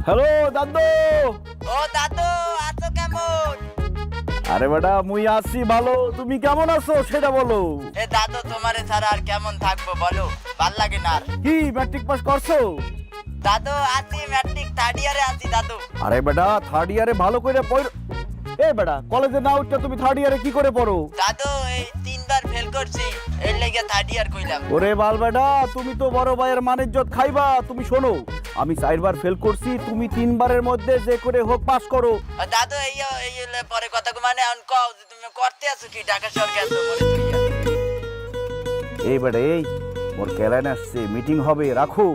Hello দাদু। ও দাদু আছো কেমন? আরে বেটা মুই আছি ভালো, তুমি কেমন আছো সেটা বলো। এ দাদু তোমারে ছাড়া আর কেমন থাকবো বলো, ভাল লাগে না আর। কি ম্যাট্রিক পাস করছো? দাদু আছি, ম্যাট্রিক থার্ড ইয়ারে আছি দাদু। আরে বেটা থার্ড ইয়ারে ভালো করে পড়ো। এ বেটা কলেজে না উঠতে তুমি থার্ড ইয়ারে কি করে পড়ো? দাদু এই 3 বার ফেল করছি, এর লাগি থার্ড ইয়ার কইলাম। ওরে বাল বেটা তুমি তো বড় ভাইয়ের মানিজ্জত খাইবা। তুমি শোনো, আমি 4 বার ফেল করছি, তুমি 3 বারের মধ্যে যে করে হোক পাস করো। দাদু এই পরে কথা মানে এখন কও যে তুমি করতে আছো কি, ঢাকা শহরে আছো মরে তুইয়া? এই বেটা এই মোর ক্যালাইন আসছে, মিটিং হবে, রাখো।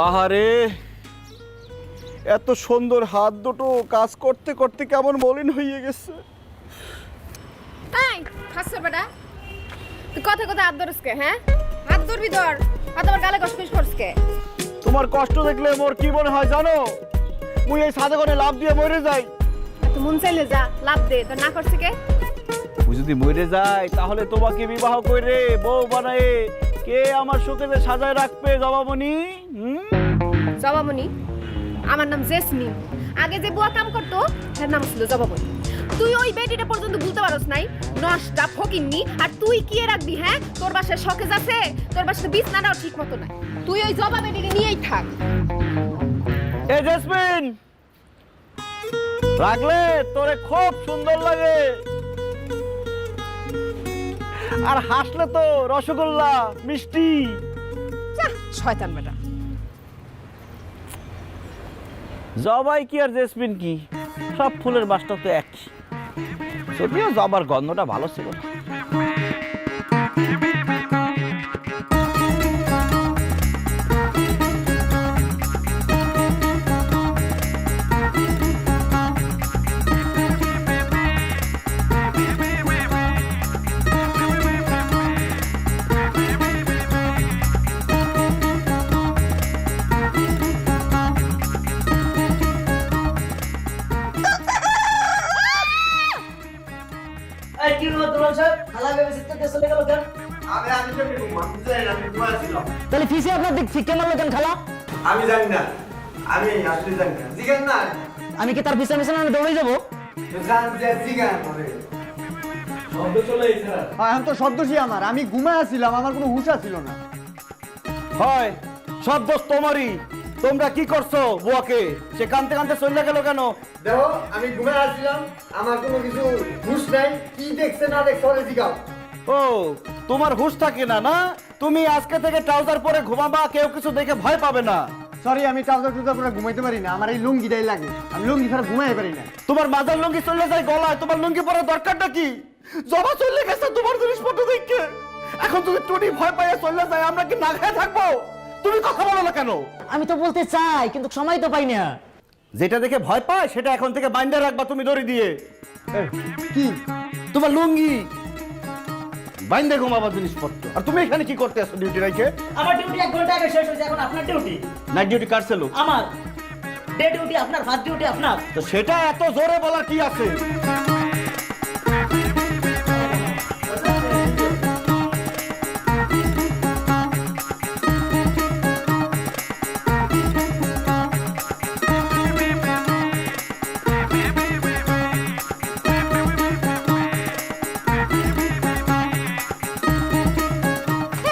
আহারে এত সুন্দর হাত দুটো কাজ করতে করতে কেমন মলিন হয়ে গেছে। এই খাসর বেটা, তুই কথা কথা হাত ধরসকে? হ্যাঁ হাত ধরবি ধর, হাত আমার গালে কসকস করসকে। তোমার কষ্ট দেখলে মোর কি মনে হয় জানো? মুই এই সাদে করে লাভ দিয়ে মরে যাই। তুই মন চাইলে যা লাভ দে, তোর না করছে কে? মুই যদি মরে যাই তাহলে তোমাকে বিবাহ করে বউ বানায়ে কে আমার শোকেজে সাজায় রাখবে জবামণি? জবামণি? আমার নাম জেসমিন। আগে যে বুয়া কাম করতো তার নাম ছিল জবামণি। তুই ওই বেটিটা পর্যন্ত ভুলতে পারস নাই, নষ্টা ফকিন্নি। আর তুই কি রাখবি? হ্যাঁ তোর বাসায় শকেজ আছে, তোর বাসায় বিছনাটাও ঠিক মতো নাই। তুই ওই জবা বেটিকে নিয়েই থাক। এ জেসমিন, রাখলে তোরে খুব সুন্দর লাগে, আর হাসলে তো রসগোল্লা মিষ্টি। যা শয়তান বেটা। জবাই কি আর জেসমিন কি, সব ফুলের বাসটা তো একই। যদিও জবার গন্ধটা ভালো ছিল না। এই কি হলো তোমার স্যার? খালা ভেবে চিন্তা চলে গেল কেন? আমি তো আমি ঘুমাচ্ছিলাম। তাহলে ফিসে আপনার দিক ঠিক কেমন লোকেন খালা? আমি জানি না, আমি আসলে জানি না। জিজ্ঞাসা না, আমি কি তার পিছনে পিছনে দৌড়ে যাবো? জিজ্ঞাসা করে শব্দ চলে এসে। এখন তো সদ্যসী আমার, আমি ঘুমায় আছিলাম, আমার কোনো হুঁশ ছিল না। হয় সব দোষ তোমারই। তোমরা কি করছো বুয়াকে? সে কানতে কানতে চলে গেল কেন? দেখো আমি ঘুমায় আসছিলাম, আমার কোনো কিছু হুঁশ নাই। কি দেখছে না দেখছে ওরে জিজ্ঞাও। ও তোমার হুঁশ থাকে না না? তুমি আজকে থেকে ট্রাউজার পরে ঘুমাবা, কেউ কিছু দেখে ভয় পাবে না। সরি, আমি ট্রাউজার টুজার পরে ঘুমাইতে পারি না, আমার এই লুঙ্গিটাই লাগে। আমি লুঙ্গি ছাড়া ঘুমাই পারি না। তোমার মাজার লুঙ্গি চলে যায় গলায়, তোমার লুঙ্গি পরার দরকারটা কি? জবা চলে গেছে তোমার জিনিসপত্র দেখে। এখন যদি টুনি ভয় পাইয়া চলে যায়, আমরা কি না খেয়ে থাকবো? তুমি কথা বলো না কেন? আমি তো বলতে চাই কিন্তু সময় তো পাই না। যেটা দেখে ভয় পায় সেটা এখন থেকে বাইন্ধে রাখবা তুমি দড়ি দিয়ে। কি? তোমার লুঙ্গি বাইন্ধে ঘুমাবার জিনিসপত্র। আর তুমি এখানে কি করতে আসছো ডিউটি রাখে? আমার ডিউটি 1 ঘন্টা আগে শেষ হয়েছে, এখন আপনার ডিউটি। নাইট ডিউটি কার ছিল? আমার ডে ডিউটি আপনার, ফার্স্ট ডিউটি আপনার। তো সেটা এত জোরে বলার কি আছে?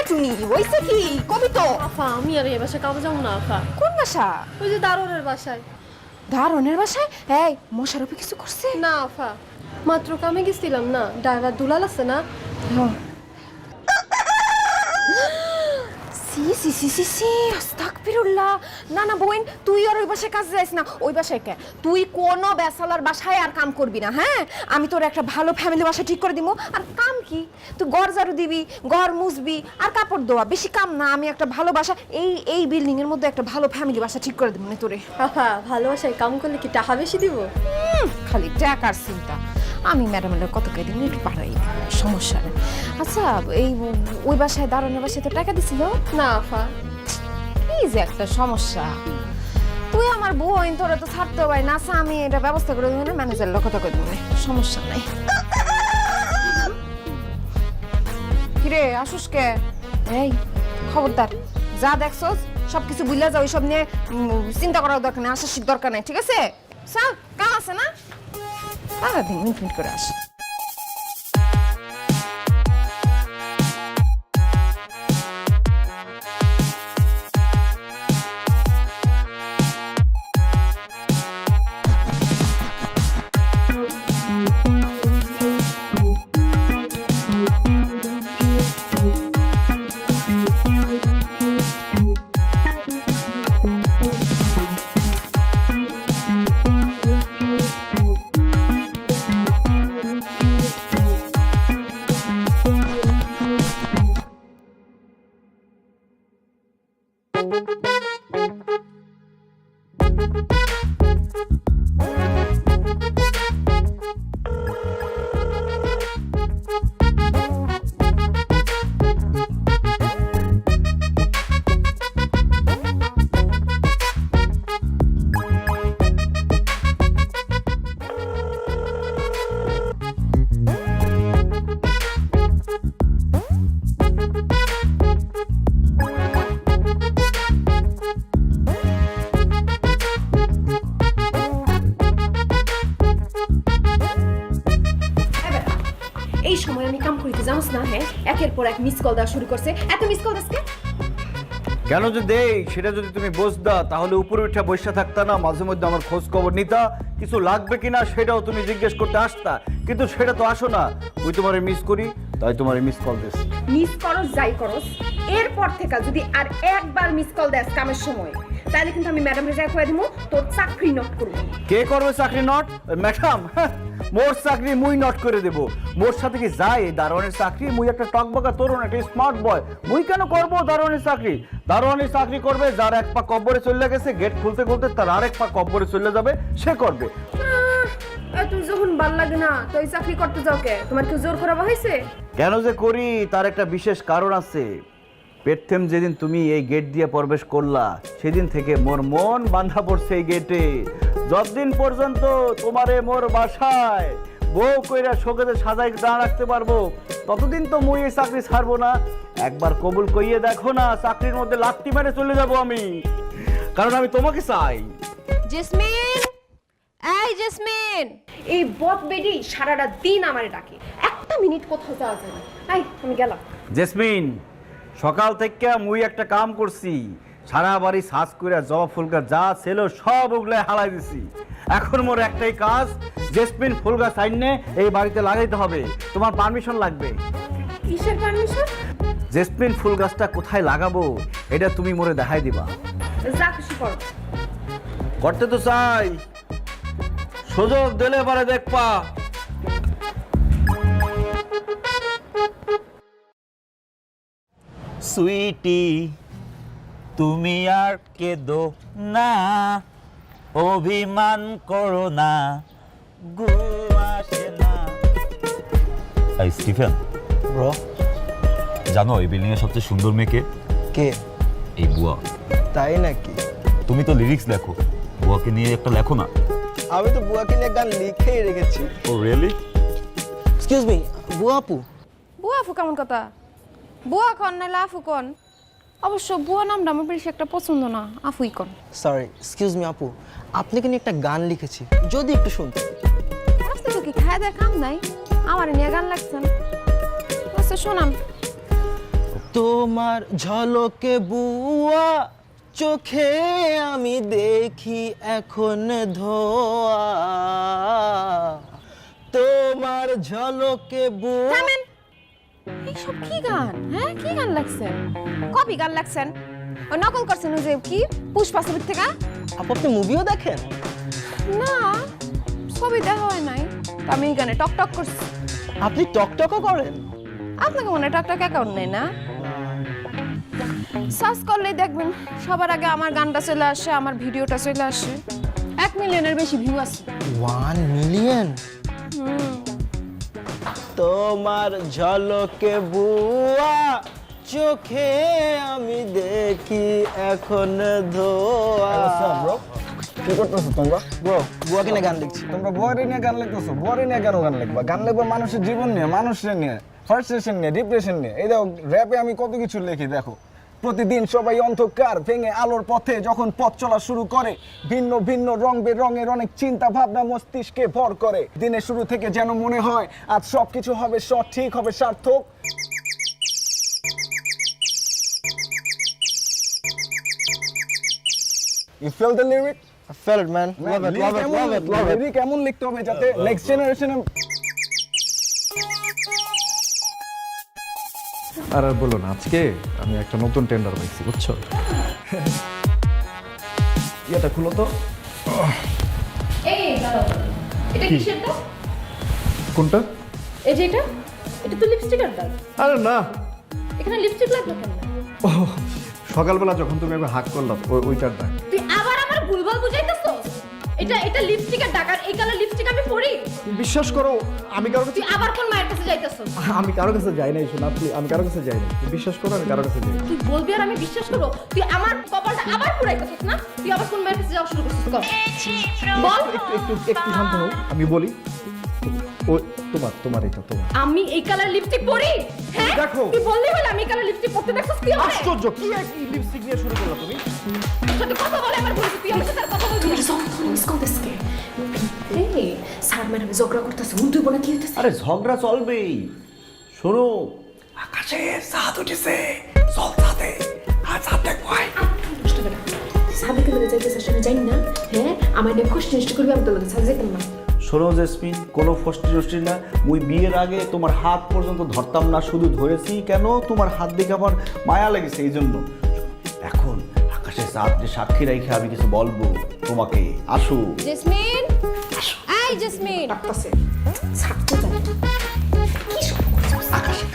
টুনি হইছে কি? কবি তো আফা আমি আর এই বাসায় কাউকে যাবো না আফা। কোন বাসা? ওই যে দারোয়ানের বাসায়। দারুণের বাসায়? এই মশার উপরে কিছু করছে? না আফা, মাত্র কামে গেছিলাম না, ড্রাইভার দুলাল আছে না? সি সি সি সি সি আস্তাগফিরুল্লাহ। না না বোন, তুই আর ওই বাসায় কাজে যাইস না। ওই বাসায় কে? তুই কোনো বেসালার বাসায় আর কাম করবি না। হ্যাঁ আমি তোর একটা ভালো ফ্যামিলি বাসা ঠিক করে দিব। আর কাম কি? তুই ঘর ঝাড়ু দিবি, ঘর মুছবি আর কাপড় ধোয়া, বেশি কাম না। আমি একটা ভালো বাসা এই বিল্ডিং এর মধ্যে একটা ভালো ফ্যামিলি বাসা ঠিক করে দিব না তোরে। আফা ভালোবাসায় কাম করলে কি টাকা বেশি দিব? খালি টাকার চিন্তা। আমি ম্যাডামের কত কে দিন একটু পাঠাই। সমস্যা নেই। আচ্ছা এই ওই বাসায় দারুণের বাসায় তো টাকা দিছিল না আফা, কি যে একটা সমস্যা। তুই আমার বোন, তোরা তো ছাড়তে পারি না। আচ্ছা আমি এটা ব্যবস্থা করে দেবো না, ম্যানেজার লোক কথা কই দেবো, সমস্যা নাই। কিরে আসুস কে? এই খবরদার, যা দেখছস সবকিছু বুঝলে যাও, ওইসব নিয়ে চিন্তা করার দরকার নেই, আসার দরকার নেই, ঠিক আছে? চল, কাম আছে না? সারাদিন মিনিট মিনিট করে আস। এই সময় আমি কাম করিতে জানোস না? হ্যাঁ, একের পর এক মিস কল দেওয়া শুরু করছে। এত মিস কল দিচ্ছে কেন যে দেই সেটা যদি তুমি বুঝতা তাহলে উপরে উঠে বসে থাকতা না, মাঝে মধ্যে আমার খোঁজ খবর নিতা, কিছু লাগবে কিনা সেটাও তুমি জিজ্ঞেস করতে আসতা, কিন্তু সেটা তো আসো না। ওই তোমারে মিস করি তাই তোমারে মিস কল দিস। মিস করস যাই করস, এরপর থেকে যদি আর একবার মিস কল দেস কামের সময়, তাহলে কিন্তু আমি ম্যাডাম রে যাই কয়ে দিব তোর চাকরি নট করব। কে করবে চাকরি নট? ম্যাডাম, মোর চাকরি মুই নট করে দেব। মোর সাথে কি যায় এই দারোয়ানের চাকরি? মুই একটা টকবকা তরুণ, একটা স্মার্ট বয়, মুই কেন করবো দারোয়ানের চাকরি? দারোয়ানের চাকরি করবে যার এক পা কব্বরে চলে গেছে, গেট খুলতে খুলতে তার আরেক পা কব্বরে চলে যাবে, সে করবে। তুই যখন ভাল লাগে না তো এই চাকরি করতে যাও কে? তোমার কি জোর করা হয়েছে? কেন যে করি তার একটা বিশেষ কারণ আছে। প্রথম যেদিন তুমি এই গেট দিয়ে প্রবেশ করলা সেদিন থেকে মোর মন বাঁধা পড়ছে এই গেটে। যতদিন পর্যন্ত তোমারে মোর বাসায় বউ কইরা শোকেতে সাজাই দাঁড়া রাখতে পারবো ততদিন তো মুই এই চাকরি ছাড়বো না। একবার কবুল কইয়ে দেখো না, চাকরির মধ্যে লাত্তি মেরে চলে যাব আমি, কারণ আমি তোমাকে চাই। জেসমিন, এই জেসমিন, এই বট বেডি সারাটা দিন আমারে ডাকে, একটা মিনিট কোথাও যাওয়া যায় না। এই আমি গেলাম। জেসমিন, সকাল থেকে মুই একটা কাম করছি, সারা বাড়ি সাজ করে জবা ফুল গাছ যা ছিল সব ওগুলো হালাই দিছি। এখন মোর একটাই কাজ, জেসমিন ফুল গাছ আইনে এই বাড়িতে লাগাইতে হবে। তোমার পারমিশন লাগবে। কিসের পারমিশন? জেসমিন ফুল গাছটা কোথায় লাগাবো এটা তুমি মোরে দেখাই দিবা। যা খুশি করো। করতে তো চাই, সুযোগ দিলে পারে দেখবা। সুইটি তুমি আর কেঁদো না, অভিমান করো না, গো আসে না। এই স্টিফেন ব্রো, জানো এই বিল্ডিং এর সবচেয়ে সুন্দর মেয়েকে? কে? এই বুয়া। তাই নাকি? তুমি তো লিরিক্স লেখো, বুয়াকে নিয়ে একটা লেখো না। আমি তো বুয়াকে নিয়ে গান লিখেই রেখেছি। ও রিয়েলি? এক্সকিউজ মি, বুয়া আপু। বুয়া আফু কেমন কথা? বুয়া কন নাহলে আফু কন। অবশ্য বুয়া নামটা আমার বেশি একটা পছন্দ না, আফুই কন। সরি, এক্সকিউজ মি আপু, আপনাকে নিয়ে একটা গান লিখেছি, যদি একটু শুনতে। আজকে তো কি খায় দেয় কাম নাই, আমার নিয়ে গান লাগছেন। আচ্ছা শোনান। তোমার ঝলকে বুয়া চোখে আমি দেখি এখন ধোয়া, তোমার ঝলকে বুয়া। থামেন, এইসব কি গান? হ্যাঁ কি গান লাগছেন? কপি গান লাগছেন? ও নকল করছেন ওই যে কি পুষ্পা ছবির থেকে? আপু আপনি মুভিও দেখেন? না, ছবি দেখা হয় নাই, আমি এই গানে টক টক করছি। আপনি টকটকও করেন? আপনাকে মনে হয় টক টক অ্যাকাউন্ট নেই না? সার্চ করলেই দেখবেন সবার আগে আমার গানটা চলে আসে, আমার ভিডিওটা চলে আসে। 1 মিলিয়নের বেশি ভিউ আছে। 1 মিলিয়ন? তোমার ঝলকে বুয়া চোখে আমি দেখি এখন ধোয়া। কি করতেছো তোমরা? ব্রো বুয়া কিনে গান লিখছি। তোমরা বয়ারি নিয়ে গান লিখতেছো? বয়ারি নিয়ে কেন গান লিখবা? গান লিখবা মানুষের জীবন নিয়ে, মানুষের নিয়ে, ফার্স্ট্রেশন নিয়ে, ডিপ্রেশন নিয়ে। এই দেখো র্যাপে আমি কত কিছু লিখি দেখো। প্রতিদিন সবাই অন্ধকার ভেঙে আলোর পথে যখন পথ চলা শুরু করে, ভিন্ন ভিন্ন রং বেরঙের অনেক চিন্তা ভাবনা মস্তিষ্কে ভর করে। দিনের শুরু থেকে যেন মনে হয় আজ সবকিছু হবে সঠিক, হবে সার্থক। You feel the lyric? I felt it, man. Man, lyric এমন লিখতে হবে যাতে নেক্সট জেনারেশনে। আর বলো না, আজকে আমি একটা নতুন টেন্ডার পাইছি, বুঝছো? এটা খুলো তো। এই দাঁড়াও, এটা কিসেরটা? কোনটা? এই যে এটা তো লিপস্টিকের দাগ। আরে না, এখানে লিপস্টিক লাগলো কেন? ও সকালবেলা যখন তুমি একবার হাক করলাম ওইটার দাগ। তুই আবার আমার ভুলভাল বুঝাইতেছস? এটা লিপস্টিকের দাগ, আর এই কালার লিপস্টিক আমি পরি? বিশ্বাস করো আমি কারো কাছে, তুই আবার কোন মায়ের কাছে যাইতেছস? আমি কারো কাছে যাই নাই, শোনা আমি কারো কাছে যাই নাই। বিশ্বাস করো আমি কারো কাছে যাই। তুই বলবি আর আমি বিশ্বাস করব? তুই আমার কপালটা আবার পুরাইতেছস না? তুই আবার কোন মায়ের কাছে যাওয়া শুরু করছিস? বল। একটু শান্ত হও, আমি বলি। ও তোমার এটা তোমার। আমি এই কালার লিপস্টিক পরি? হ্যাঁ দেখো। তুই বললি বলে আমি এই কালার লিপস্টিক পরতে দেখছস? তুই আমার আশ্চর্য, কি এক লিপস্টিক নিয়ে শুরু করলা তুমি? তোর সাথে কথা বলে আমার বলছিস, তুই আমার সাথে আর কথা বলবি না। এই স্যার ম্যাডাম ঝগড়া করতেছে, তুই বলে কি হইতেছে? আরে ঝগড়া চলবেই। শোনো, আকাশে চাঁদ উঠেছে, চল ছাদে। আর ছাদটা কই? নষ্ট করে সাবেকে লগে যাইতেছিস আমি জানি না। হ্যাঁ আমার নেম কষ্ট নষ্ট করবি, আমি তো লগে সাজে কেন না? শোনো জেসমিন, কোনো ফষ্টি না। মুই বিয়ের আগে তোমার হাত পর্যন্ত ধরতাম না, শুধু ধরেছি কেন তোমার হাত দেখে আমার মায়া লেগেছে, এই জন্য। এখন আকাশে চাঁদকে সাক্ষী রেখে আমি কিছু বলবো তোমাকে। আসো জেসমিন, এই জেসমিন ডাকতাছে। ছাড়তে যা। কি শুরু করছিস? আকাশে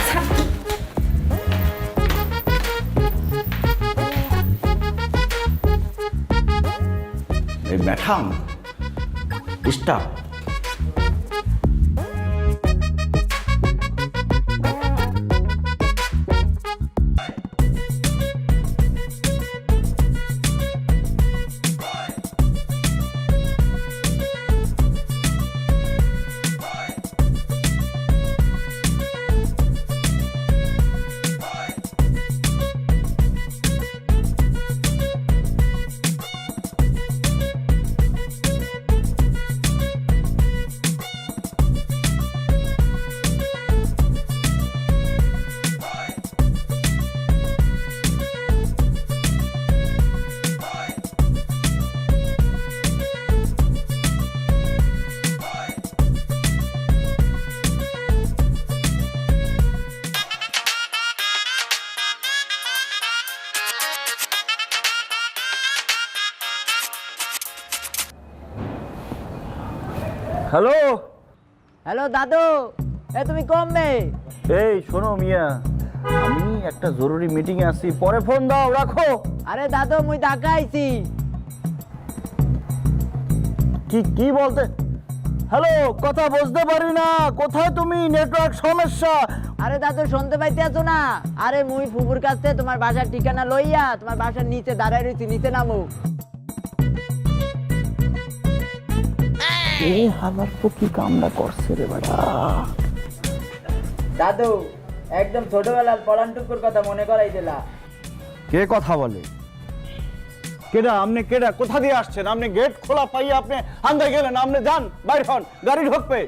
ছাড়। এই ম্যাঠাম স্টাফ। হ্যালো হ্যালো দাদু, এ তুমি কমবে? এই শোনো মিয়া, আমি একটা জরুরি মিটিং এ আছি, পরে ফোন দাও, রাখো। আরে দাদু মুই ঢাকা আইছি। কি বলতে? হ্যালো, কথা বুঝতে পারি না, কোথায় তুমি? নেটওয়ার্ক সমস্যা। আরে দাদু শুনতে পাইতে আছো না? আরে মুই ফুপুর কাছ থেকে তোমার বাসার ঠিকানা লইয়া তোমার বাসার নিচে দাঁড়ায় রইছি, নিচে নামো। আমার তো কি কামনা করছে রে বেটা। দাদু একদম ছোটবেলার পলানটুকুর কথা মনে করাই দিলা। কে কথা বলে? কেডা? আপনি কেডা? কোথা দিয়ে আসছেন? আপনি গেট খোলা পাইয়ে আপনি আন্দা গেলেন, আপনি যান বাইরে হন, গাড়ি ঢুকবে।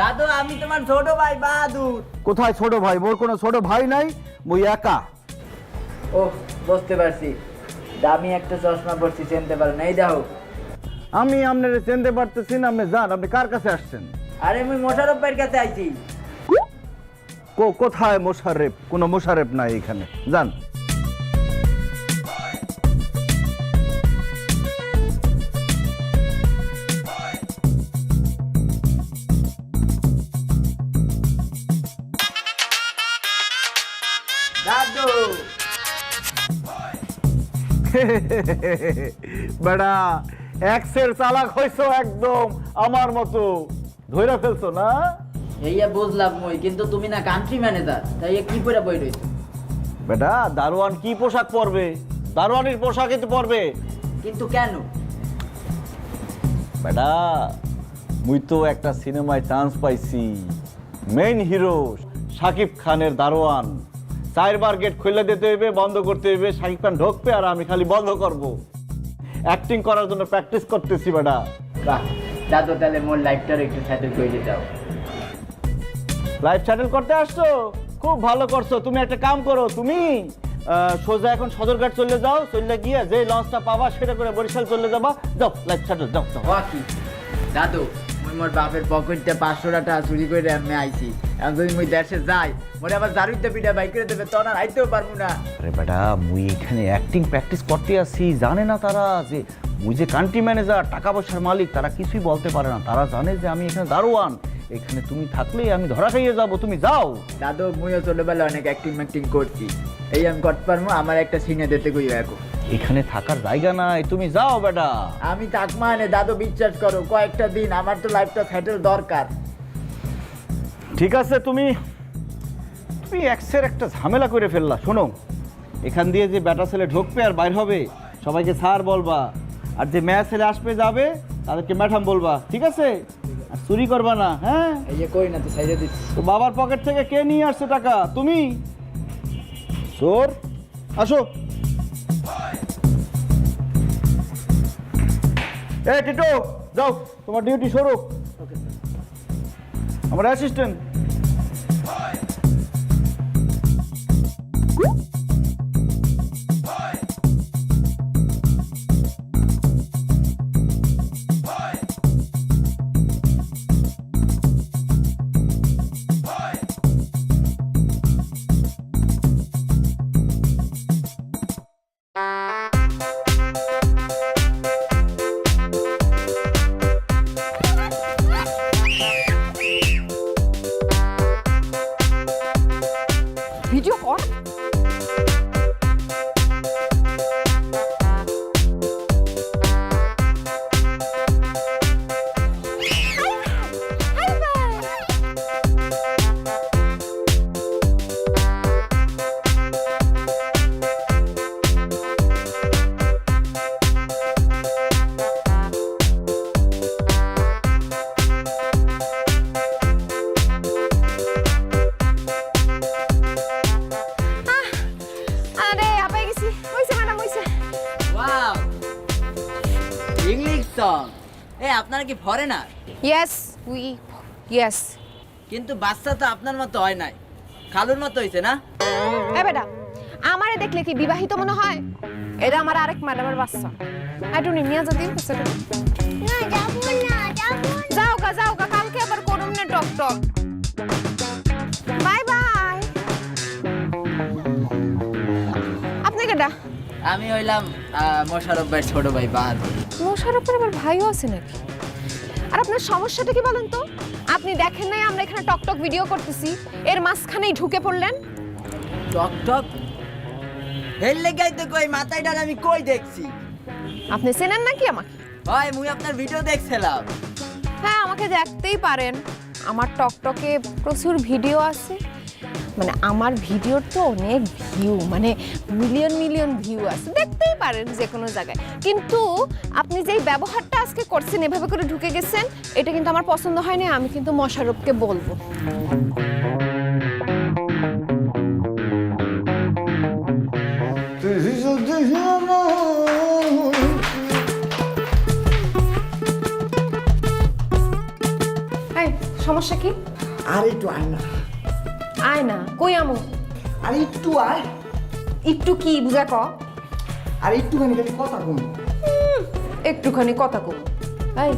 দাদু আমি তোমার ছোট ভাই বাহাদুর। কোথায় ছোট ভাই? মোর কোনো ছোট ভাই নাই, মুই একা। ও বুঝতে পারছি, দামি একটা চশমা পরছি, চিনতে পারো না? এই দেখো। আমি আপনার চিনতে পারতেছি না, আপনি যান। আপনি কার কাছে আসছেন? আরে মুই মোশারফ ভাইয়ের কাছে আইছি। কোথায় মোশারেফ? কোনো মোশারেফ নাই এখানে, যান। দাদু বেড়া এক্সের চালাক হইছো একদম আমার মতো, ধইরা ফেলছো না? এইয়া বুঝলাম মই, কিন্তু তুমি না কান্ট্রি ম্যানেজার, তাই কি করে বই রইছো? বেটা দারোয়ান কি পোশাক পরবে? দারোয়ানের পোশাকই তো পরবে। কিন্তু কেন? বেটা মুই তো একটা সিনেমায় চান্স পাইছি, মেইন হিরো শাকিব খানের দারোয়ান। 4 বার গেট খুলে দিতে হইবে, বন্ধ করতে হইবে, শাকিব খান ঢুকবে আর আমি খালি বন্ধ করব। অ্যাক্টিং করার জন্য প্র্যাকটিস করতেছি বেটা। বাহ দাদু, তাহলে মোর লাইফটার একটু সেটেল করে দাও। লাইফ সেটেল করতে আসছো? খুব ভালো করছো। তুমি একটা কাম করো, তুমি সোজা এখন সদরঘাট চলে যাও, চলে গিয়ে যে লঞ্চটা পাবা সেটা করে বরিশাল চলে যাবা। যাও লাইফ সেটেল, যাও যাও। কি দাদু, মুই মোর বাপের পকেটটা 500 টাকা চুরি করে আমি আইছি। এখন যদি মুই দেশে যাই, মোরে আবার জারুইতে পিঠা বাই করে দেবে, তখন আর আইতেও পারবো না। আরে বেটা মুই এখানে অ্যাক্টিং প্র্যাকটিস করতে আসি, জানে না তারা যে মুই যে কান্ট্রি ম্যানেজার, টাকা পয়সার মালিক, তারা কিছুই বলতে পারে না। তারা জানে যে আমি এখানে দারোয়ান, এখানে তুমি থাকলেই আমি ধরা খাইয়ে যাবো। তুমি যাও। দাদু মুইও ছোটবেলায় অনেক অ্যাক্টিং করছি, এই আমি করতে পারবো। আমার একটা সিনে দিতে কইও এখন। এখানে থাকার জায়গা নাই, তুমি যাও বেটা। আমি থাক মানে দাদু, বিশ্বাস করো কয়েকটা দিন, আমার তো লাইফটা সেটেল দরকার। ঠিক আছে, তুমি এক্সের একটা ঝামেলা করে ফেললা। শোনো, এখান দিয়ে যে বেটা ছেলে ঢুকবে আর বাইর হবে সবাইকে স্যার বলবা, আর যে মেয়ে ছেলে আসবে যাবে তাদেরকে ম্যাডাম বলবা, ঠিক আছে? আর চুরি করবা না, হ্যাঁ? এই যে কই না তো সাইডে দিচ্ছি। তো বাবার পকেট থেকে কে নিয়ে আসছে টাকা? তুমি। চোর, আসো। এই টিটো, যাও, তোমার ডিউটি শুরু। আমার অ্যাসিস্ট্যান্ট। ভিডিও কর। আরে আপাই গেছি, হইছে ম্যাডাম, হইছে। Wow, English song. আপনারা কি ফরেনার? Yes yes. কিন্তু বাচ্চা তো আপনার মতো হয় নাই, খালুর মতো হইছে না? এ বেটা, আমারে দেখলে কি বিবাহিত মনে হয়? এটা আমার আরেক ম্যাডামের বাচ্চা। আই ডোন্ট নিয়া যদি যাও গা, কালকে আবার করুম না টক টক। Bye bye. আপনি কেডা? আমি হইলাম মোশারফ ভাই ছোট ভাই বাহাদুর। মোশারফের আবার ভাইও আছে নাকি? আর আপনার সমস্যাটা কি বলেন তো? আপনি দেখেন নাই আমরা এখানে টক টক ভিডিও করতেছি, এর মাঝখানেই ঢুকে পড়লেন। টক টক হেল লেগাই তো কই মাথায়টার আমি কই দেখছি? আপনি চেনেন নাকি আমাকে? ভাই মুই আপনার ভিডিও দেখছিলাম। হ্যাঁ, আমাকে দেখতেই পারেন। আমার টকটকে প্রচুর ভিডিও আছে, মানে আমার ভিডিওর তো অনেক ভিউ, মানে মিলিয়ন ভিউ আছে, দেখতেই পারেন যে কোনো জায়গায়। কিন্তু আপনি যেই ব্যবহারটা আজকে করছেন, এভাবে করে ঢুকে গেছেন, এটা কিন্তু আমার পছন্দ হয়নি। আমি কিন্তু মোশাররফকে বলবো। এই সমস্যা কি? আর একটু আয় না, আয় না কই আমু? আর একটু আয়। একটু কি বুঝা ক? আর একটুখানি খালি কথা কম। একটুখানি কথা কম। এই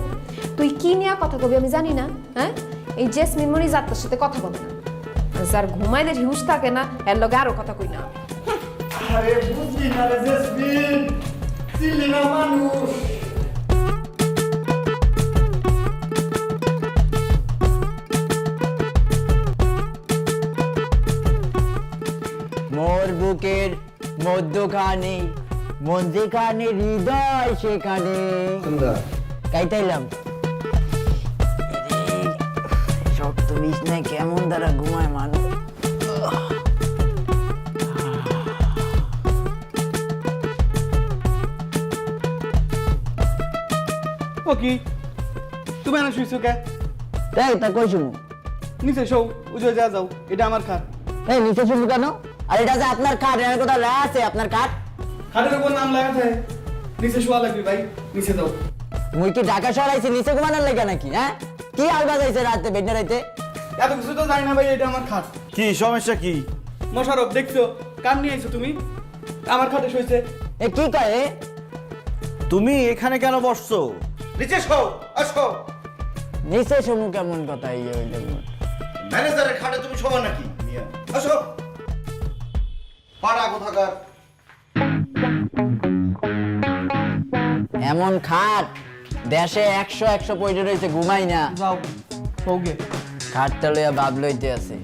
তুই কি নিয়ে কথা কবি আমি জানি না, হ্যাঁ? এই জেসমিন মনি যার সাথে কথা বলে না, যার ঘুমাইলে হিউজ থাকে না, এর লগে আরো কথা কই না। আরে বুঝলি না রে জেসমিন, চিল্লি না মানুষ। মোর বুকের মধ্যখানে, মন যেখানে হৃদয় সেখানে। গাইতাইলাম। সব তুমি বিছনায় কেমন দ্বারা ঘুমায় মানুষ। ও কি তুমি এনে শুইছো কে? তাই তা কই শুনু? নিচে শো, উজে যা যাও, এটা আমার খাট। এই নিচে শুনু কেন? আর এটা যে আপনার কাঠ, এর কোথাও লেখা আছে আপনার কাঠ? খাটের উপর নাম লেখা থাকে, নিচে শোয়া লাগবে ভাই, নিচে যাও। মুই কি ঢাকা শহর আইছি নিচে ঘুমানোর লেগে নাকি? হ্যাঁ, কি আলবাজ আইছে রাতে বেডনা রাইতে? এত কিছু তো জানি না ভাই, এটা আমার খাট। কি সমস্যা কি? মোশারফ দেখছো কার নিয়ে আইছো তুমি? আমার খাটে শুইছে। এ কি কয়? তুমি এখানে কেন বসছো? নিচে শো, আসো। নিচে শুনু কেমন কথা ইয়ে হইলে? ম্যানেজারের খাটে তুমি শোবা নাকি? মিয়া, আসো। পাড়া কোথাকার? এমন খাট দেশে 100 পয়সা রয়েছে, ঘুমাই না। যাও হোগে। খাটটা লইয়া ভাব লইতে আছে,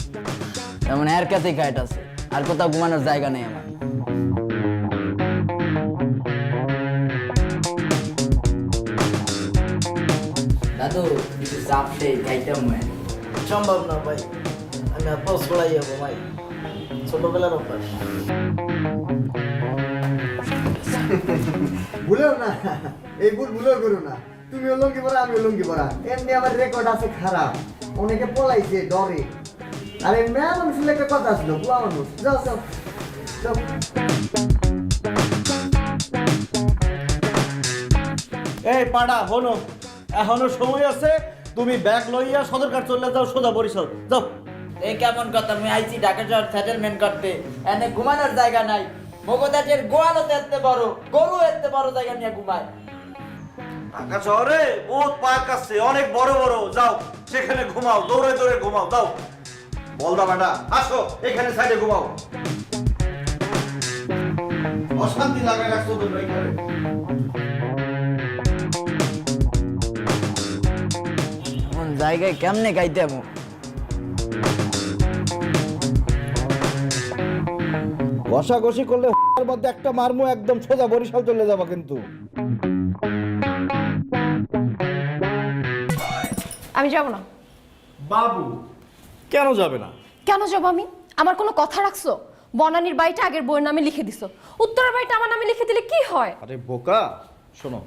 যেমন এর কাছে খাট আছে, আর কোথাও ঘুমানোর জায়গা নেই আমার। দাদু কিছু চাপ দেই খাইতাম মই। সম্ভব না ভাই, আমি আপোষ করাই যাবো ভাই, ছোটবেলার অভ্যাস। ভুলেও না, এই ভুল ভুলেও করো না। তুমিও লঙ্গি পরা, আমিও লঙ্গি পরা। এমনি আমার রেকর্ড আছে খারাপ, অনেকে পলাইছে ডরে। আর এমনি মানুষের একটা কথা ছিল, বুয়া মানুষ। যাও যাও যাও। এই পাড়া হনো, এখনো সময় আছে। তুমি ব্যাগ লইয়া সদরঘাট চলে যাও, সোজা বরিশাল যাও। এই কেমন কথা? আমি আইছি ঢাকা শহর সেটেলমেন্ট করতে, এনে ঘুমানোর জায়গা নাই। মগদাটের গোয়ালও এত বড়, গরু এত বড় জায়গা নিয়ে ঘুমায়। ঢাকা শহরে বহুত পার্ক আছে, অনেক বড় বড়। যাও সেখানে ঘুমাও, দৌড়ে দৌড়ে ঘুমাও। যাও বলদা বেটা, আসো এখানে সাইডে ঘুমাও। অশান্তি লাগায় রাখছো তো এখানে। এমন জায়গায় কেমনে গাইতে আমি? ঘষাঘষি করলে ওর মধ্যে একটা মারমু, একদম সোজা বরিশাল চলে যাবা কিন্তু। আমি যাব না। বাবু কেন যাবে না? কেন যাব আমি? আমার কোনো কথা রাখছো? বনানীর বাড়িটা আগের বউয়ের নামে লিখে দিছো, উত্তরের বাড়িটা আমার নামে লিখে দিলে কি হয়? আরে বোকা, শোনো,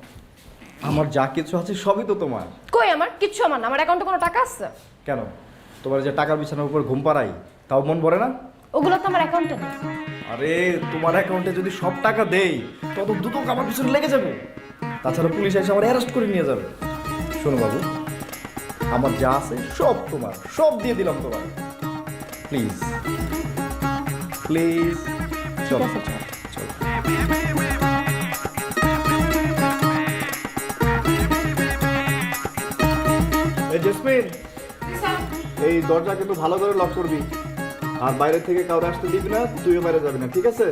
আমার যা কিছু আছে সবই তো তোমার। কই আমার কিচ্ছু আমার না, আমার অ্যাকাউন্টে কোনো টাকা আছে? কেন তোমার যে টাকার বিছানার উপর ঘুম পাড়াই, তাও মন ভরে না? ওগুলো তো আমার অ্যাকাউন্টে নেই। আরে তোমার অ্যাকাউন্টে যদি সব টাকা দেই, তত দ্রুত আমার পিছনে লেগে যাবে। তাছাড়া পুলিশ এসে আমার অ্যারেস্ট করে নিয়ে যাবে। শোনো বাবু, আমার যা আছে সব তোমার, সব দিয়ে দিলাম তোমার। প্লিজ প্লিজ চলো চলো। এই জেসমিন, এই দরজা কিন্তু ভালো করে লক করবি, আর বাইরে থেকে কাউরে আসতে দিবি না, তুইও বাইরে যাবি না, ঠিক আছে?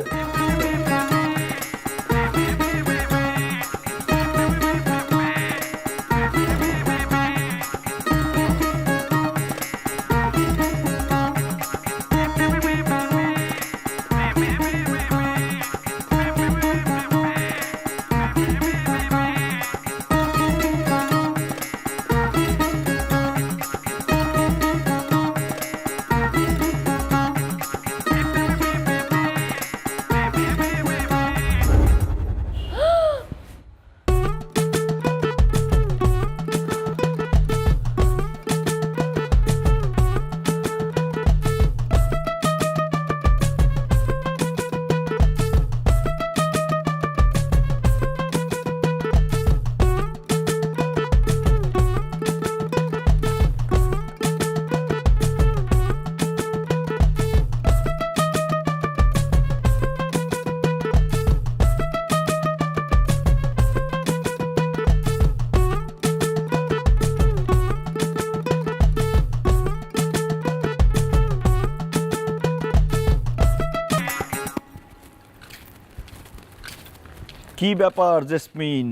কি ব্যাপার জেসমিন,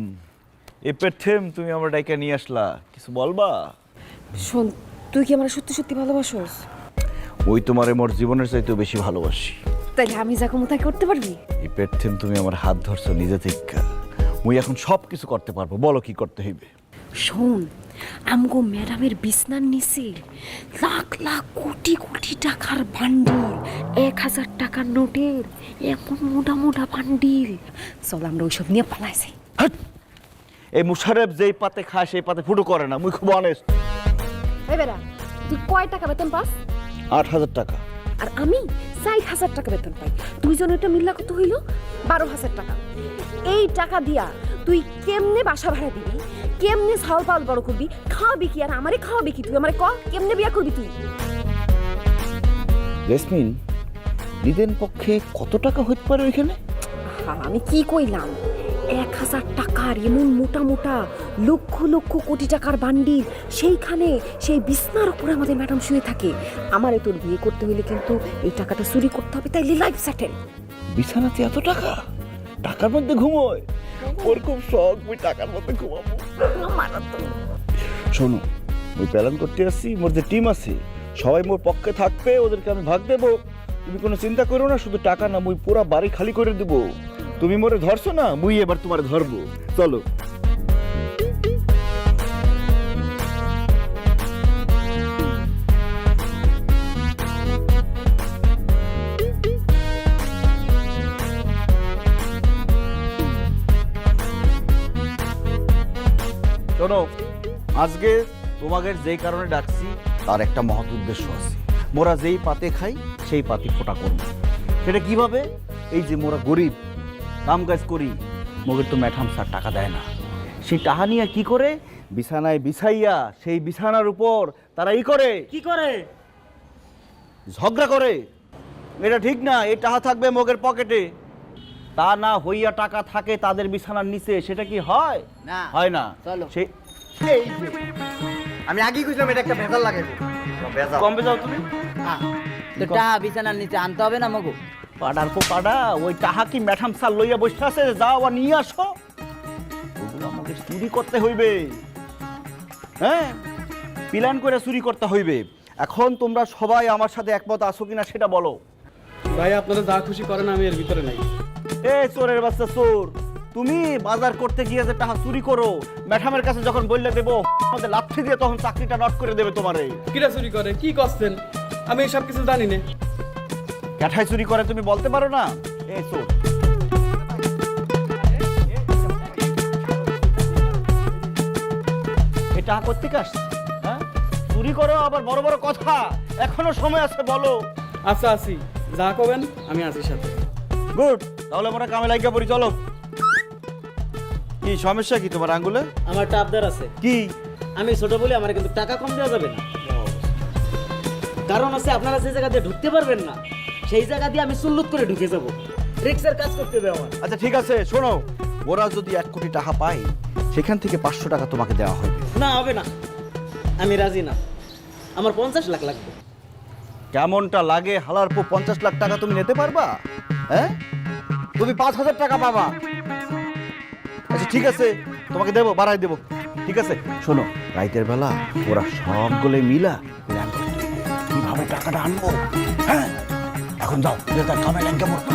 এ পেথেম তুমি আমার ডাইকা নিয়ে আসলা, কিছু বলবা? শোন, তুই কি আমার সত্যি সত্যি ভালোবাসোস? ওই তোমারে মোর জীবনের চাইতেও বেশি ভালোবাসি। তাইলে আমি যা কমু তাই করতে পারবি? এই পেথেম তুমি আমার হাত ধরছো নিজে থেকে, মুই এখন সব কিছু করতে পারবো, বলো কি করতে হইবে? শোন, আমগো ম্যাডামের বিছনার নিচে লাখ লাখ কোটি কোটি টাকার বান্ডিল, 1000 টাকার নোটের এমন মোটা মোটা বান্ডিল। চল আমরা ওইসব নিয়ে পালাইছি। এই মুশারেফ যেই পাতে খায় সেই পাতে ফুটো করে না, মুই খুব অনেস্ট। এই বেটা, তুই কয় টাকা বেতন পাস? 8000 টাকা। আর আমি 6000 টাকা বেতন পাই। দুইজন এটা মিল্লা কত হইল? 12000 টাকা। এই টাকা দিয়া তুই কেমনে বাসা ভাড়া দিবি, কেমনে চাউল পাল বড় করবি, খাওয়াবি কি? আর আমারে খাওয়াবি কি? তুই আমারে ক, কেমনে বিয়া করবি তুই? জেসমিন, নিদেন পক্ষে কত টাকা হইতে পারে ওইখানে? আমি কি কইলাম, 1000 টাকার এমন মোটা মোটা লক্ষ লক্ষ কোটি টাকার বান্ডিল, সেইখানে সেই বিছনার উপরে আমাদের ম্যাডাম শুয়ে থাকে। আমারে তোর বিয়ে করতে হইলে কিন্তু এই টাকাটা চুরি করতে হবে, তাইলে লাইফ সেটেল। বিছানাতে এত টাকা? টাকার মধ্যে ঘুমোয়? ওর খুব শখ, ওই টাকার মধ্যে ঘুমাবো। শোনো, ওই প্ল্যান করতে আসছি, মোর যে টিম আছে সবাই মোর পক্ষে থাকবে, ওদেরকে আমি ভাগ দেবো। তুমি কোনো চিন্তা করো না, শুধু টাকা না, মুই পুরা বাড়ি খালি করে দেবো। তুমি মোরে ধরছো না, মুই এবার তোমারে ধরবো। চলো। শোনো, আজকে তোমাদের যেই কারণে ডাকছি তার একটা মহৎ উদ্দেশ্য আছে। মোরা যেই পাতে খাই সেই পাতি ফোটা করবো। সেটা কিভাবে? এই যে মোরা গরিব, কাম কাজ করি, মোগের তো ম্যাডাম স্যার টাকা দেয় না। সেই টাকা নিয়ে কি করে? বিছানায় বিছাইয়া সেই বিছানার উপর তারা কি করে ঝগড়া করে। এটা ঠিক না। এই টাকা থাকবে মোগের পকেটে, তা না হইয়া টাকা থাকে তাদের বিছানার নিচে। সেটা কি হয়? না, হয় না। চলো। সেই এই যে, আমি আগেই কইছিলাম এটা একটা ভেজাল লাগাইবো। ভেজাল। কমবে যাও তুমি। তো টা বিছানার নিচে আনতে হবে না মগো? পাড়ার পো পাড়া, ওই টাহা কি ম্যাডাম স্যার লইয়া বসে আছে? যাও আর নিয়ে আসো। ওগুলো আমাকে চুরি করতে হইবে। হ্যাঁ, প্ল্যান করে চুরি করতে হইবে। এখন তোমরা সবাই আমার সাথে একমত আছো কিনা সেটা বলো। ভাই আপনারা যা খুশি করেন, আমি এর ভিতরে নাই। এ চোরের বাচ্চা চোর, তুমি বাজার করতে গিয়ে যে টাকা চুরি করো, ম্যাডামের কাছে যখন বললে দেবো আমাদের লাথি দিয়ে তখন চাকরিটা নট করে দেবে তোমারে। কিরা চুরি করে, কি করছেন? আমি এসব কিছু জানি না। ক্যাঠাই চুরি করে তুমি বলতে পারো না? এ চোর, এ টাকা করতে কাস? হ্যাঁ, চুরি করো আবার বড় বড় কথা। এখনো সময় আছে, বলো। আচ্ছা আসি, যা করবেন আমি আছি সাথে। গুড, তাহলে আমরা কামে লাগিয়ে পড়ি। চলো। কি সমস্যা কি তোমার আঙ্গুলে? আমার একটা আবদার আছে। কি? আমি ছোট বলে আমার কিন্তু টাকা কম দেওয়া যাবে না। কারণ আছে, আপনারা যে জায়গা দিয়ে ঢুকতে পারবেন না সেই জায়গা দিয়ে আমি সুল্লুত করে ঢুকে যাব। রিক্সের কাজ করতে হবে আমার। আচ্ছা ঠিক আছে, শোনো, ওরা যদি 1 কোটি টাকা পায় সেখান থেকে 500 টাকা তোমাকে দেওয়া হবে। না, হবে না, আমি রাজি না। আমার 50 লাখ লাগবে। কেমনটা লাগে হালার পর 50 লাখ টাকা তুমি নিতে পারবা? হ্যাঁ, তুমি 5000 টাকা পাবা। আচ্ছা ঠিক আছে, তোমাকে দেবো, বাড়াই দেবো। ঠিক আছে, শোনো, রাইতের বেলা ওরা সবগুলো মিলা প্ল্যান করতে কিভাবে টাকাটা আনবো। হ্যাঁ, এখন যাও, তার কামে লাগে পড়তো।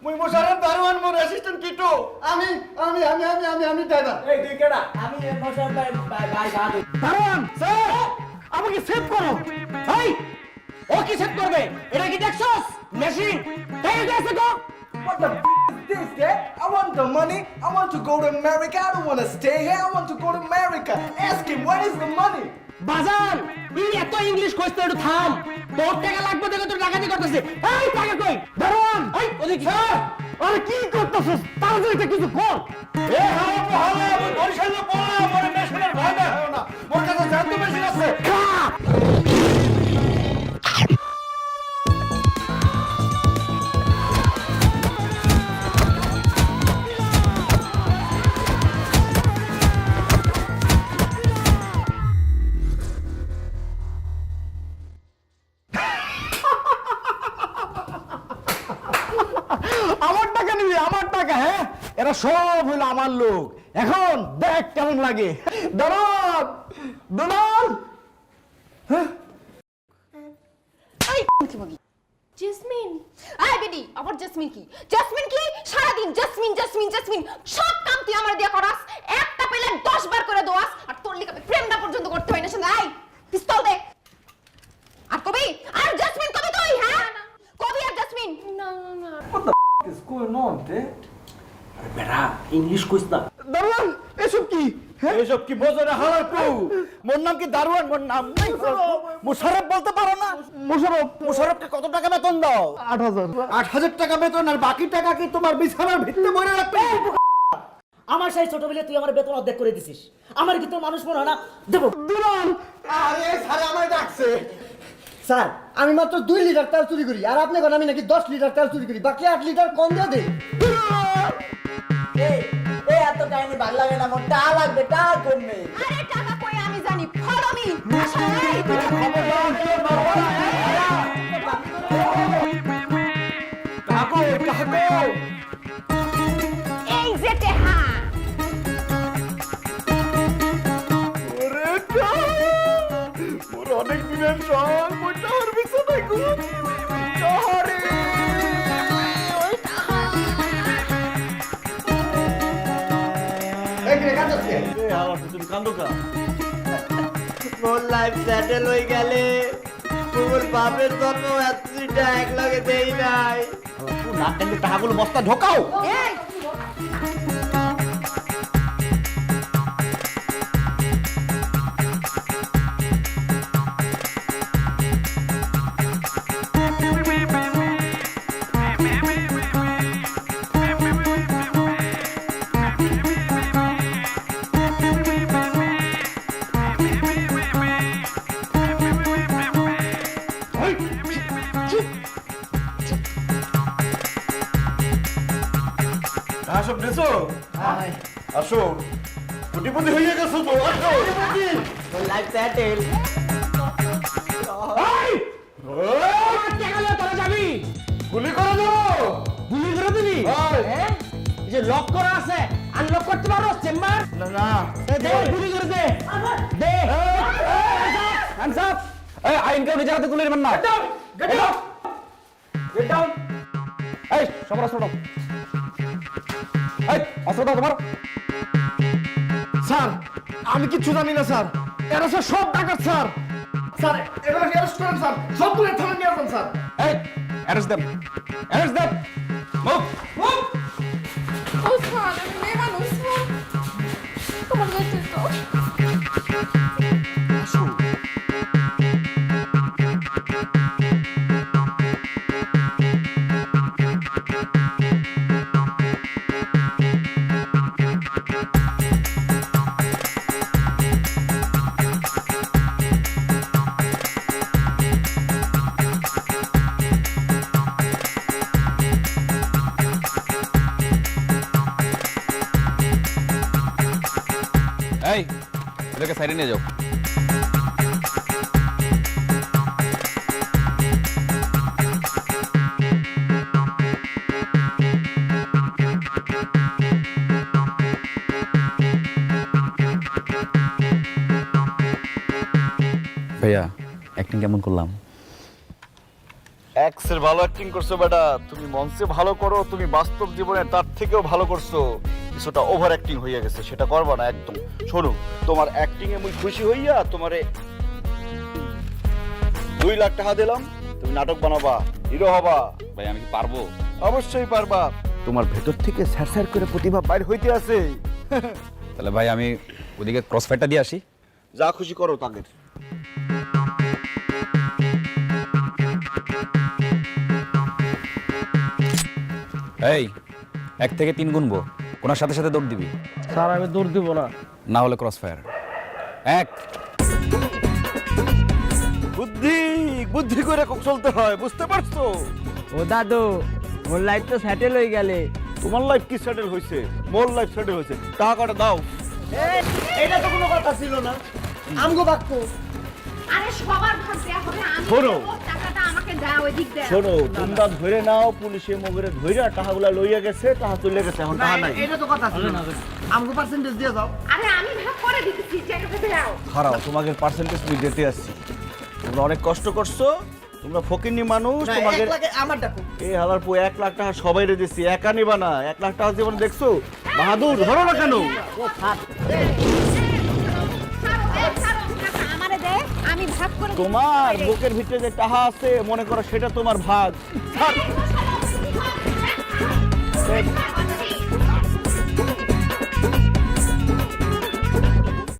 মুই মোশারফ দারোয়ান মোর অ্যাসিস্ট্যান্ট কিটো আমি ড্রাইভার এই তুই কেডা? আমি মোশারফ ভাই দাদু। দারোয়ান স্যার আমাকে সেভ করো। এই ও কি সেভ করবে? এটা কি দেখছস? মেশিন তাই গেছে গো। What the f is this, eh? I want the money. I want to go to America. I don't want to stay here. I want to go to America. Ask him, what is the money? বাজান এই এত English কইছ তো একটু থাম। তোর টাকা লাগবে দেখে তোর ডাকাতি করতেছে। এই টাকা কই? দারোয়ান এই ওদিকে স্যার আরে কি করতেছস? তাড়াতাড়ি এটা কিছু কর। এ হালা আমি বরিশালে পড়া আমার মেশিনের ভয় না হয় না মোর কাছে জানতো মেশিন আছে আমার টাকা নিবি আমার টাকা হ্যাঁ এরা সব হইলো আমার লোক এখন দেখ কেমন লাগে দাঁড়ান দাঁড়ান জেসমিন আই বেডি আবার জেসমিন কি? জেসমিন কি? সারাদিন জেসমিন জেসমিন জেসমিন সব কাম তুই আমার দিয়া করাস, একটা পেলে 10 বার করে দোয়াস, আর তোর লিখা প্রেমটা পর্যন্ত করতে হয় না। শুন আই পিস্তল দে। আর কবি আর জেসমিন কবি তুই হ্যাঁ কবি আর জেসমিন না না না What is going on, Dad? বেটা ইংলিশ কইছ না। দারোয়ান এসব কি এসব কি বোঝো না হালার পু মোর নাম কি দারোয়ান মোর নাম নাই মোশাররফ বলতে পারো না মোশাররফকে কত টাকা বেতন দাও 8000 টাকা বেতন আর বাকি টাকা কি তোমার বিছানার ভিতরে মরে রাখবে আমার সেই ছোটবেলায় তুই আমার বেতন অর্ধেক করে দিছিস। আমার কি তোর মানুষ মনে হয় না? দেবো। দুলাল আরে স্যার আমায় ডাকছে স্যার আমি মাত্র 2 লিটার তেল চুরি করি আর আপনি কোন আমি নাকি 10 লিটার তেল চুরি করি, বাকি 8 লিটার কম দিয়ে দেই। এই এই এত কাহিনী ভালো লাগে না, মোর টাকা লাগবে, টাকা কমবে। আরে টাকা কই আমি জানি, ফলো মি। আসলে এই যে টেহা মোর অনেক দিনের শখ মোর টাওয়ার বিছানায় ঘুম শহরে এই রে কাঁদছে তুমি কান্দো কা মোর লাইফ সেটেল হয়ে গেলে মোর বাপের জন্ম এতটা এক লগে দেই নাই। না কেন টাকাগুলো বস্তা ঢোকাও এই সব দেছো আসো কোটিপতি হয়ে গেছো তো আসো মোর লাইফ সেটেল। গুলি করে দাও গুলি করে দিবি? হ্যাঁ এই যে লক করা আছে আনলক করতে পারো চেম্বার? না না দে গুলি করে দে দে হ্যান্ডস আপ। এই আইন কাউন্টি জায়গাতে গুলি মার না। Get down get down. এই সবার অস্ত্র দাও। এই অস্ত্র দাও তোমার। স্যার আমি কিচ্ছু জানি না স্যার এরা স্যার সব ডাকাত স্যার স্যার এরা অ্যারেস্ট করেন স্যার সবগুলো থানায় নিয়ে আসেন স্যার এই অ্যারেস্ট দেম মুভ মুভ ও স্যার আমি মেয়ে মানুষ তোমার কাছে তো এই এটাকে সাইডে নিয়ে যাও। ভাইয়া অ্যাক্টিং কেমন করলাম? এক্সের ভালো অ্যাক্টিং করছো বেটা, তুমি মঞ্চে ভালো করো, তুমি বাস্তব জীবনে তার থেকেও ভালো করছো। কিছুটা ওভার অ্যাক্টিং হইয়া গেছে, সেটা করবা না একদম। শোনো, তোমার অ্যাক্টিং এ মুই খুশি হইয়া তোমারে 2 লাখ টাকা দিলাম, তুমি নাটক বানাবা, হিরো হবা। ভাই আমি কি পারবো? অবশ্যই পারবা, তোমার ভেতর থেকে স্যার করে প্রতিভা বাইর হইতে আছে। তাহলে ভাই আমি ওদিকে ক্রস ফায়ারটা দিয়ে আসি। যা খুশি করো তাদের। এই 1 থেকে 3 গুনবো, কোনার সাথে সাথে দৌড় দিবি। স্যার আমি দৌড় দিব না। না হলে ক্রস ফায়ার। 1 বুদ্ধি বুদ্ধি করে চলতে হয়, বুঝতে পারছো? ও দাদু, ওর লাইফ তো সেটেল হয়ে গেলে। তোমার লাইফ কি সেটেল হয়েছে? মোর লাইফ সেটেল হয়েছে। টাকা কটা দাও। এটা তো কোনো কথা ছিল না, আমগো বাক্য। আরে সবার ভাগ দেয়া হবে, আমি শোনো। দেবো, টাকাটা আমাকে দাও, ওই দিক দেও। শোনো, তোমরা ধরে নাও, পুলিশে মগরে ধইরা টাকাগুলা লইয়া গেছে, টাকা চলে গেছে, এখন টাকা নাই। এটা তো কথা ছিল না, আমগো পার্সেন্টেজ দিয়ে দাও। আরে আমি ভাগ করে দিতেছি, টাকাটা দাও। খারাপ, তোমাকে পার্সেন্টেজ তুই দিতে আসছি। তোমরা অনেক কষ্ট করছো, তোমরা ফকিন্নি মানুষ, তোমাকে আমার ডাকো। এই হালার পো 1 লাখ টাকা সবাইরে দিছি, একা নিবা না। 1 লাখ টাকা জীবনে দেখছো? বাহাদুর ধরো না কেন? আমারে দে, আমি ভাগ করে দিতেছি। তোমার বুকের ভিতরে যে টাকা আছে, মনে করো সেটা তোমার ভাগ। ছাড়।